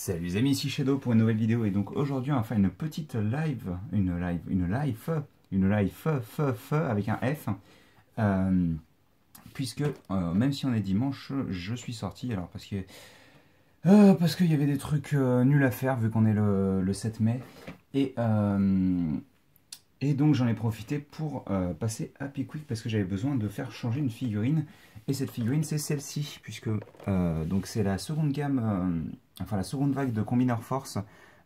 Salut les amis, ici Shadow pour une nouvelle vidéo et donc aujourd'hui on va faire une petite live, avec un F, puisque même si on est dimanche, je suis sorti alors parce qu'il y avait des trucs nuls à faire vu qu'on est le 7 mai et donc j'en ai profité pour passer à Pickwick parce que j'avais besoin de faire changer une figurine. Et cette figurine c'est celle-ci, puisque donc c'est la seconde gamme, enfin la seconde vague de Combiner Force,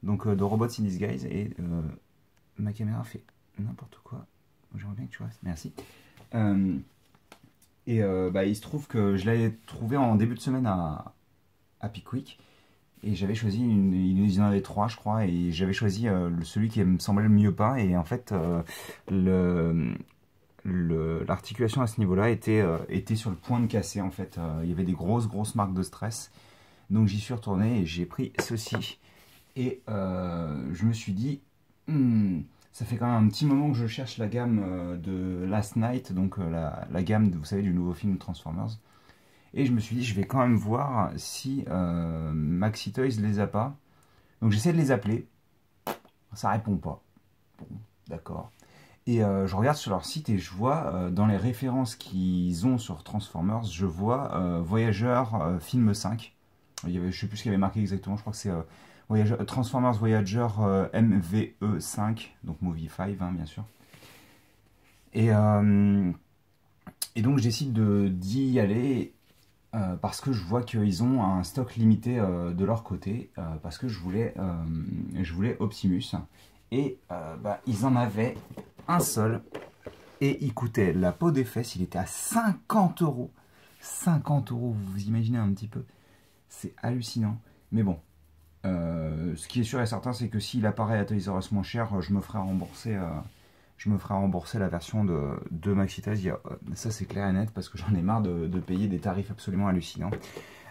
donc de Robots in Disguise. Et ma caméra fait n'importe quoi. J'aimerais bien que tu restes, merci. Il se trouve que je l'avais trouvé en début de semaine à Pickwick. Et j'avais choisi, il y en avait 3 je crois, et j'avais choisi celui qui me semblait le mieux peint. Et en fait, l'articulation à ce niveau-là était sur le point de casser. En fait, il y avait des grosses marques de stress. Donc j'y suis retourné et j'ai pris ceci. Et je me suis dit, ça fait quand même un petit moment que je cherche la gamme de Last Night, donc la gamme, vous savez, du nouveau film Transformers. Et je me suis dit, je vais quand même voir si Maxi Toys les a pas. Donc j'essaie de les appeler. Ça répond pas. Bon, d'accord. Et je regarde sur leur site et je vois dans les références qu'ils ont sur Transformers, je vois Voyager film 5. Je ne sais plus ce qu'il y avait marqué exactement, je crois que c'est Transformers Voyager MVE 5, donc Movie 5 hein, bien sûr. Et donc j'essaie d'y aller parce que je vois qu'ils ont un stock limité de leur côté, parce que je voulais Optimus. Et ils en avaient un seul et il coûtait la peau des fesses, il était à 50 euros. 50 euros, vous vous imaginez un petit peu, c'est hallucinant. Mais bon, ce qui est sûr et certain, c'est que s'il apparaît à Toys R Us moins cher, je me ferai rembourser la version de Maxi Toys. Ça c'est clair et net, parce que j'en ai marre de payer des tarifs absolument hallucinants.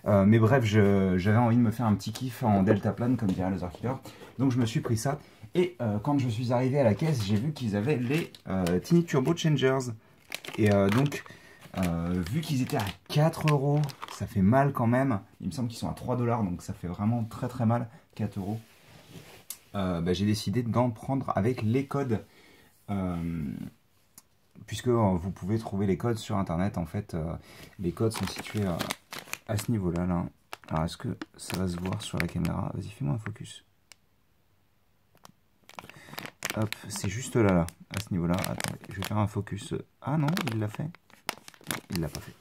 Mais bref, j'avais envie de me faire un petit kiff en deltaplane, comme dirait Laser Killer. Donc je me suis pris ça. Et quand je suis arrivé à la caisse, j'ai vu qu'ils avaient les Tiny Turbo Changers. Et vu qu'ils étaient à 4 euros, ça fait mal quand même. Il me semble qu'ils sont à 3 $, donc ça fait vraiment très mal, 4 euros. J'ai décidé d'en prendre avec les codes. Puisque vous pouvez trouver les codes sur internet. En fait, les codes sont situés à ce niveau-là. Là. Alors, est-ce que ça va se voir sur la caméra? Vas-y, fais-moi un focus. Hop, c'est juste là, à ce niveau-là. Attendez, je vais faire un focus. Ah non, il l'a fait. Non, il l'a pas fait.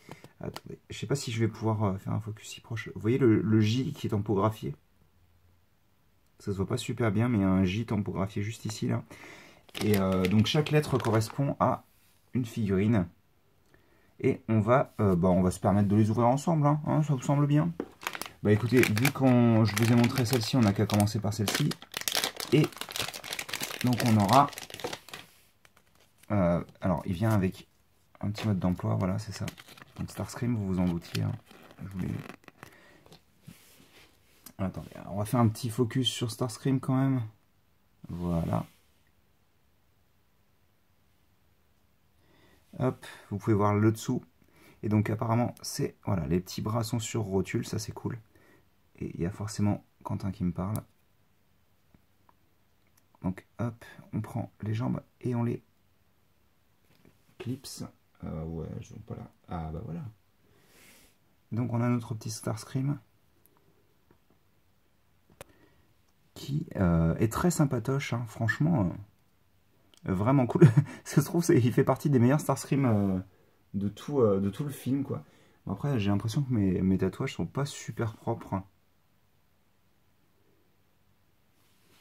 Attendez, je sais pas si je vais pouvoir faire un focus si proche. Vous voyez le J qui est tampographié? Ça se voit pas super bien, mais il y a un J tampographié juste ici, là. Et donc chaque lettre correspond à une figurine. Et on va se permettre de les ouvrir ensemble, hein, ça vous semble bien? Bah écoutez, vu que je vous ai montré celle-ci, on n'a qu'à commencer par celle-ci. Et donc on aura... alors il vient avec un petit mode d'emploi, voilà c'est ça. Donc Starscream, vous vous en doutiez. Hein. Attendez, on va faire un petit focus sur Starscream quand même. Voilà. Hop, vous pouvez voir le dessous. Et donc apparemment, c'est voilà, les petits bras sont sur rotule, ça c'est cool. Et il y a forcément Quentin qui me parle. Donc hop, on prend les jambes et on les clips. Ouais, je ne pas là. Ah bah voilà. Donc on a notre petit Starscream qui est très sympatoche, hein, franchement. Vraiment cool. Ça se trouve, il fait partie des meilleurs Starscream de tout le film, quoi. Bon, après, j'ai l'impression que mes tatouages sont pas super propres.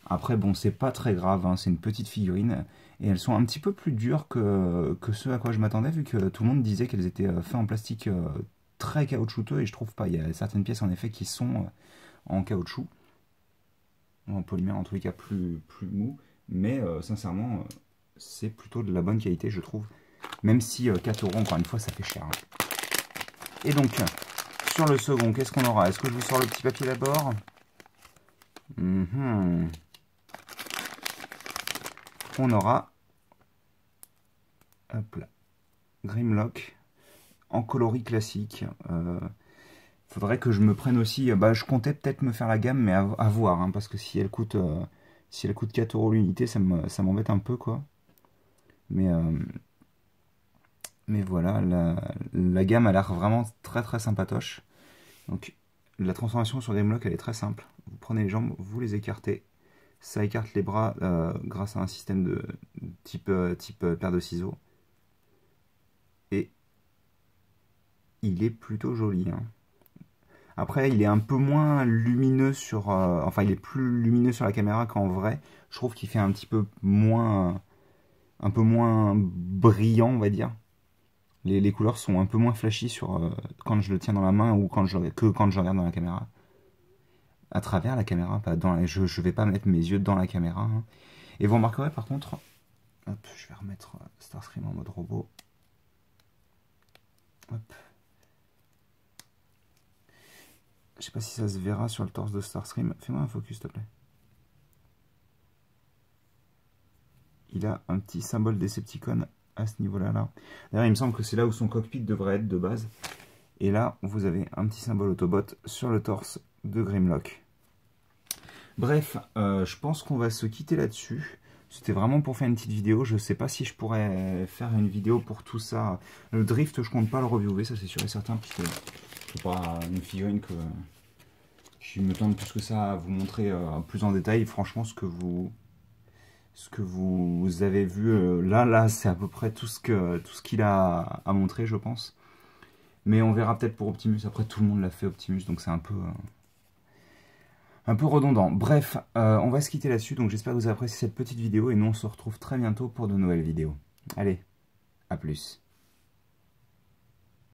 Après, bon, c'est pas très grave, hein, c'est une petite figurine. Et elles sont un petit peu plus dures que ce à quoi je m'attendais, vu que tout le monde disait qu'elles étaient faites en plastique très caoutchouteux, et je trouve pas. Il y a certaines pièces, en effet, qui sont en caoutchouc. Ou en polymère, en tous les cas, plus mou. Mais sincèrement... c'est plutôt de la bonne qualité, je trouve. Même si 4 euros, encore une fois, ça fait cher. Hein. Et donc, sur le second, qu'est-ce qu'on aura? Est-ce que je vous sors le petit papier d'abord? On aura... Hop là. Grimlock. En coloris classique. Faudrait que je me prenne aussi... Bah, je comptais peut-être me faire la gamme, mais à voir, hein, parce que si elle coûte 4 € l'unité, ça m'embête un peu, quoi. Mais, mais voilà, la gamme a l'air vraiment très très sympatoche. Donc, la transformation sur Grimlock, elle est très simple. Vous prenez les jambes, vous les écartez. Ça écarte les bras grâce à un système de type paire de ciseaux. Et il est plutôt joli, hein. Après, il est un peu moins lumineux sur... enfin, il est plus lumineux sur la caméra qu'en vrai. Je trouve qu'il fait un petit peu moins... un peu moins brillant, on va dire. Les couleurs sont un peu moins flashy sur, quand je le tiens dans la main ou que quand je regarde dans la caméra. À travers la caméra, pas dans je vais pas mettre mes yeux dans la caméra, hein. Et vous remarquerez par contre... Hop, je vais remettre Starscream en mode robot. Hop. Je sais pas si ça se verra sur le torse de Starscream. Fais-moi un focus, s'il te plaît. Il a un petit symbole Decepticon à ce niveau-là. D'ailleurs, il me semble que c'est là où son cockpit devrait être de base. Et là, vous avez un petit symbole Autobot sur le torse de Grimlock. Bref, je pense qu'on va se quitter là-dessus. C'était vraiment pour faire une petite vidéo. Je ne sais pas si je pourrais faire une vidéo pour tout ça. Le drift, je compte pas le reviewer, ça c'est sûr et certain, puisque c'est pas une figurine qui me tente plus que ça à vous montrer plus en détail. Franchement, ce que vous avez vu là, c'est à peu près tout ce qu'il a à montrer, je pense. Mais on verra peut-être pour Optimus. Après, tout le monde l'a fait Optimus, donc c'est un peu redondant. Bref, on va se quitter là-dessus. Donc j'espère que vous avez apprécié cette petite vidéo et nous on se retrouve très bientôt pour de nouvelles vidéos. Allez, à plus.